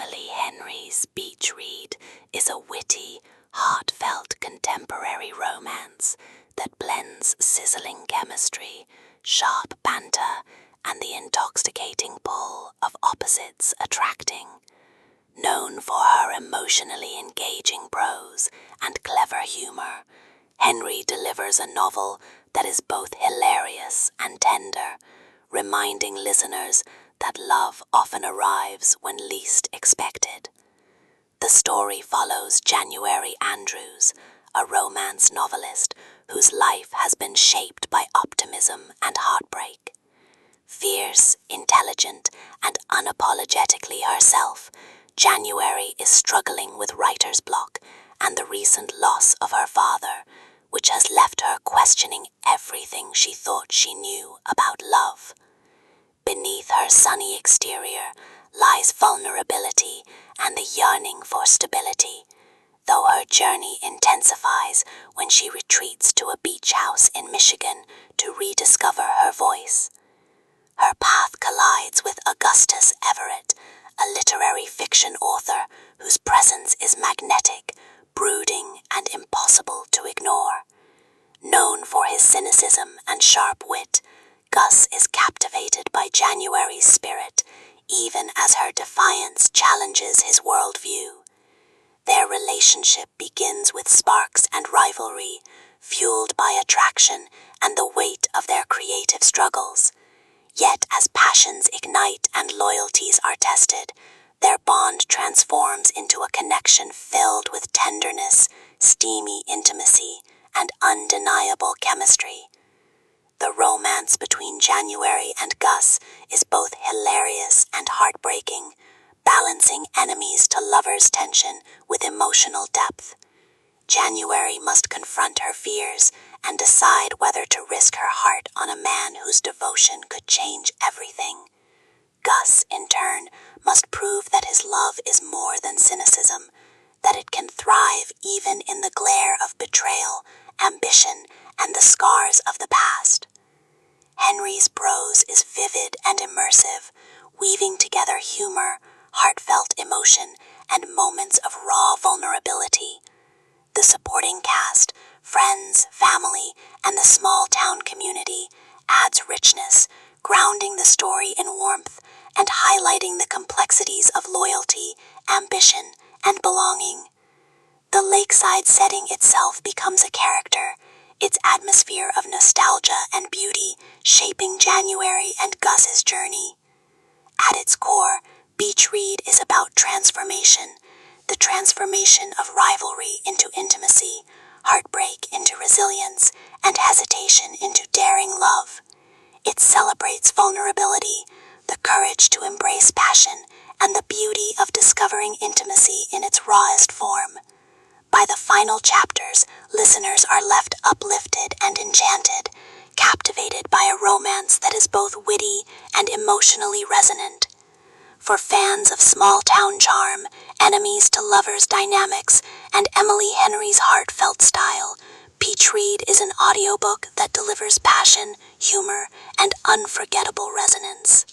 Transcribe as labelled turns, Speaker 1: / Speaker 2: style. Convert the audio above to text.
Speaker 1: Emily Henry's Beach Read is a witty, heartfelt contemporary romance that blends sizzling chemistry, sharp banter, and the intoxicating pull of opposites attracting. Known for her emotionally engaging prose and clever humor, Henry delivers a novel that is both hilarious and tender, reminding listeners that love often arrives when least expected. The story follows January Andrews, a romance novelist whose life has been shaped by optimism and heartbreak. Fierce, intelligent, and unapologetically herself, January is struggling with writer's block and the recent loss of her father, which has left her questioning everything she thought she knew about love. Beneath her sunny exterior lies vulnerability and the yearning for stability, though her journey intensifies when she retreats to a beach house in Michigan to rediscover her voice. Her path collides with Augustus Everett, a literary fiction author whose presence is magnetic, brooding, and impossible to ignore. Known for his cynicism and sharp wit, Gus is captivated by January's spirit, even as her defiance challenges his worldview. Their relationship begins with sparks and rivalry, fueled by attraction and the weight of their creative struggles. Yet as passions ignite and loyalties are tested, their bond transforms into a connection filled with tenderness, steamy intimacy, and undeniable chemistry. The romance between January and Gus is both hilarious and heartbreaking, balancing enemies to lovers' tension with emotional depth. January must confront her fears and decide whether to risk her heart on a man whose devotion could change everything. Gus, in turn, must prove that his love is more than cynicism, that it can thrive even in the glare of betrayal, ambition, and the scars of the past. Henry's prose is vivid and immersive, weaving together humor, heartfelt emotion, and moments of raw vulnerability. The supporting cast, friends, family, and the small-town community adds richness, grounding the story in warmth and highlighting the complexities of loyalty, ambition, and belonging. The lakeside setting itself becomes a character, its atmosphere of nostalgia and beauty shaping January and Gus's journey. At its core, Beach Read is about transformation, the transformation of rivalry into intimacy, heartbreak into resilience, and hesitation into daring love. It celebrates vulnerability, the courage to embrace passion, and the beauty of discovering intimacy in its rawest form. By the final chapters, listeners are left uplifted and enchanted, captivated by a romance that is both witty and emotionally resonant. For fans of small-town charm, enemies to lovers dynamics, and Emily Henry's heartfelt style, Beach Read is an audiobook that delivers passion, humor, and unforgettable resonance.